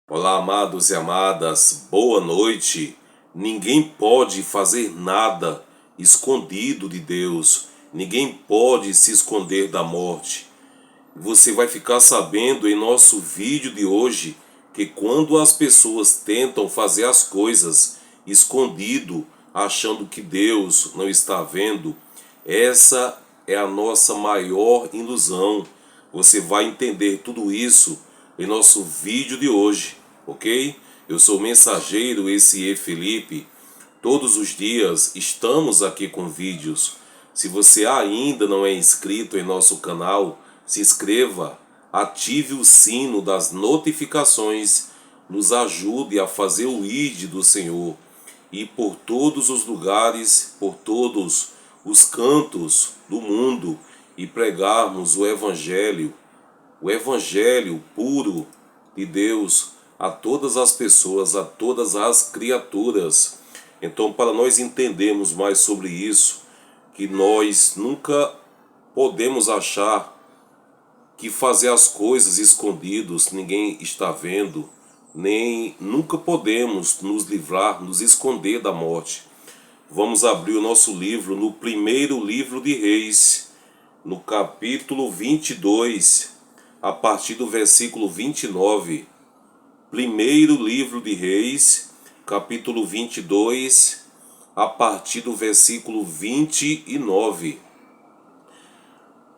Olá, amados e amadas, boa noite. Ninguém pode fazer nada escondido de Deus, ninguém pode se esconder da morte. Você vai ficar sabendo em nosso vídeo de hoje que quando as pessoas tentam fazer as coisas escondido, achando que Deus não está vendo, essa é a nossa maior ilusão. Você vai entender tudo isso em nosso vídeo de hoje, ok? Eu sou o mensageiro, esse é Felipe. Todos os dias estamos aqui com vídeos. Se você ainda não é inscrito em nosso canal, se inscreva, ative o sino das notificações, nos ajude a fazer o ID do Senhor e por todos os lugares, por todos os cantos do mundo e pregarmos o Evangelho puro de Deus a todas as pessoas, a todas as criaturas. Então, para nós entendermos mais sobre isso, que nós nunca podemos achar que fazer as coisas escondidos ninguém está vendo, nem nunca podemos nos livrar, nos esconder da morte. Vamos abrir o nosso livro no primeiro livro de Reis, no capítulo 22, a partir do versículo 29. Primeiro livro de Reis, capítulo 22, a partir do versículo 29.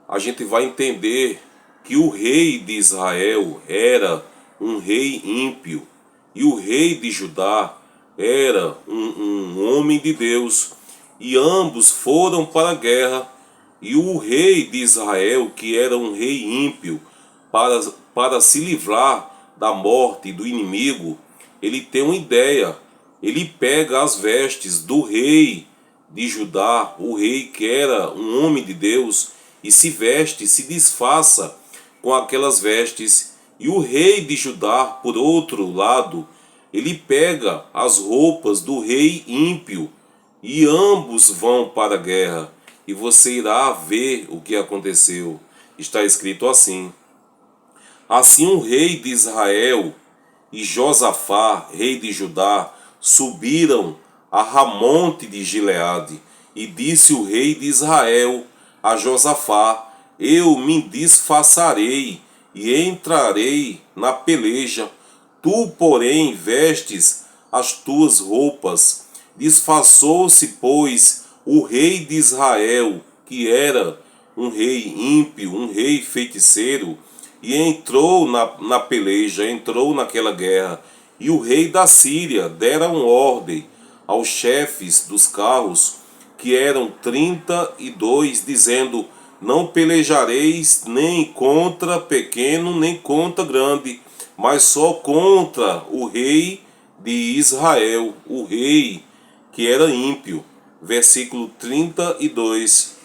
A gente vai entender que o rei de Israel era um rei ímpio e o rei de Judá era um homem de Deus, e ambos foram para a guerra. E o rei de Israel, que era um rei ímpio, para se livrar da morte do inimigo, ele tem uma ideia. Ele pega as vestes do rei de Judá, o rei que era um homem de Deus, e se veste, se disfarça com aquelas vestes. E o rei de Judá, por outro lado, ele pega as roupas do rei ímpio, e ambos vão para a guerra. E você irá ver o que aconteceu. Está escrito assim: assim o rei de Israel e Josafá, rei de Judá, subiram a Ramonte de Gileade. E disse o rei de Israel a Josafá: eu me disfarçarei e entrarei na peleja. Tu, porém, vestes as tuas roupas. Disfarçou-se, pois, o rei de Israel, que era um rei ímpio, um rei feiticeiro, e entrou na peleja, entrou naquela guerra. E o rei da Síria dera uma ordem aos chefes dos carros, que eram 32, dizendo: não pelejareis nem contra pequeno, nem contra grande, mas só contra o rei de Israel, o rei que era ímpio. Versículo 32.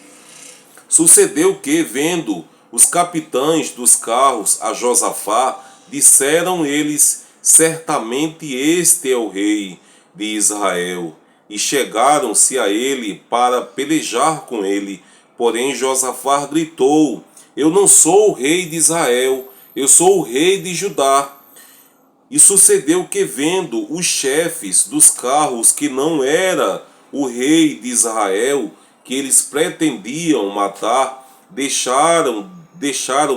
Sucedeu que, vendo os capitães dos carros a Josafá, disseram eles: certamente este é o rei de Israel. E chegaram-se a ele para pelejar com ele. Porém Josafá gritou: eu não sou o rei de Israel, eu sou o rei de Judá. E sucedeu que, vendo os chefes dos carros que não era o rei de Israel, que eles pretendiam matar, deixaram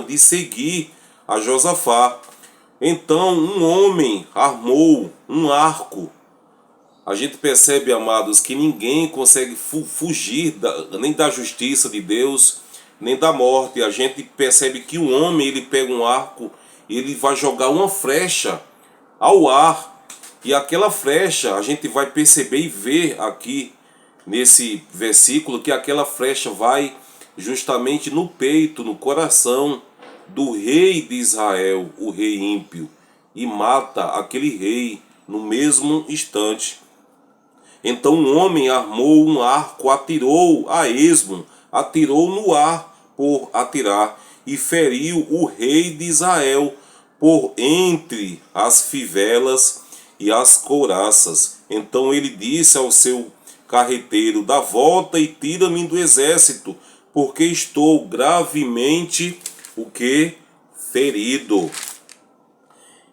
de seguir a Josafá. Então um homem armou um arco. A gente percebe, amados, que ninguém consegue fugir nem da justiça de Deus, nem da morte. A gente percebe que um homem, ele pega um arco e ele vai jogar uma flecha ao ar. E aquela flecha, a gente vai perceber e ver aqui nesse versículo, que aquela flecha vai justamente no peito, no coração do rei de Israel, o rei ímpio, e mata aquele rei no mesmo instante. Então um homem armou um arco, atirou a esmo, atirou no ar por atirar, e feriu o rei de Israel por entre as fivelas e as couraças. Então ele disse ao seu carreteiro: dá volta e tira-me do exército, porque estou gravemente o que? Ferido.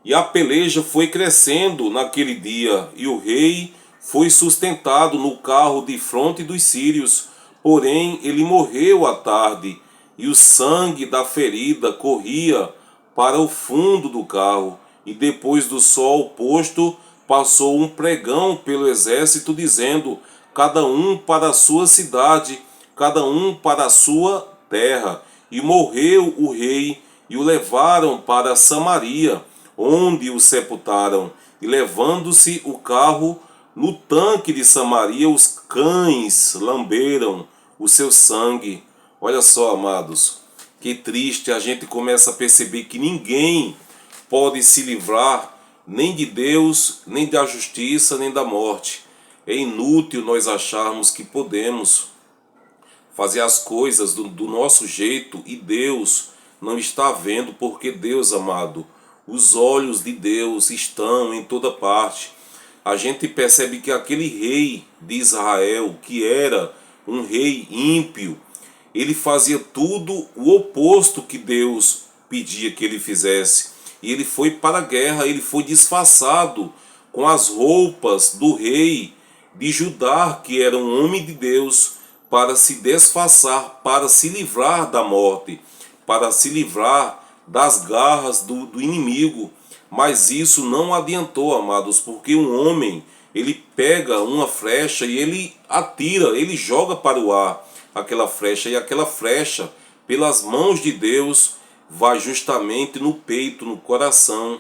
E a peleja foi crescendo naquele dia, e o rei foi sustentado no carro de fronte dos sírios. Porém, ele morreu à tarde, e o sangue da ferida corria para o fundo do carro. E depois do sol posto, passou um pregão pelo exército, dizendo: cada um para a sua cidade, cada um para a sua terra. E morreu o rei, e o levaram para Samaria, onde o sepultaram. E levando-se o carro no tanque de Samaria, os cães lamberam o seu sangue. Olha só, amados, que triste. A gente começa a perceber que ninguém pode se livrar nem de Deus, nem da justiça, nem da morte. É inútil nós acharmos que podemos fazer as coisas do nosso jeito e Deus não está vendo, porque Deus, amado, os olhos de Deus estão em toda parte. A gente percebe que aquele rei de Israel, que era um rei ímpio, ele fazia tudo o oposto que Deus pedia que ele fizesse. E ele foi para a guerra, ele foi disfarçado com as roupas do rei de Judá, que era um homem de Deus, para se disfarçar, para se livrar da morte, para se livrar das garras do inimigo. Mas isso não adiantou, amados, porque um homem, ele pega uma flecha e ele atira, ele joga para o ar aquela flecha, e aquela flecha, pelas mãos de Deus, vai justamente no peito, no coração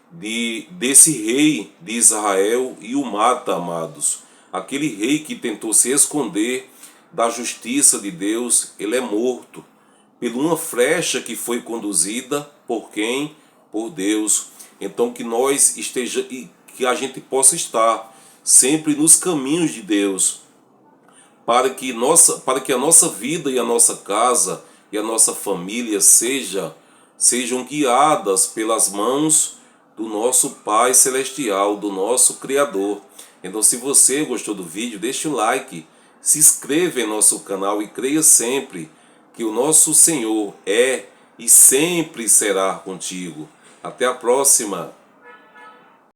desse rei de Israel e o mata, amados. Aquele rei que tentou se esconder da justiça de Deus, ele é morto por uma flecha que foi conduzida por quem? Por Deus. Então que nós esteja e que a gente possa estar sempre nos caminhos de Deus, para que a nossa vida e a nossa casa e a nossa família sejam guiadas pelas mãos do nosso Pai Celestial, do nosso Criador. Então, se você gostou do vídeo, deixe o like, se inscreva em nosso canal e creia sempre que o nosso Senhor é e sempre será contigo. Até a próxima!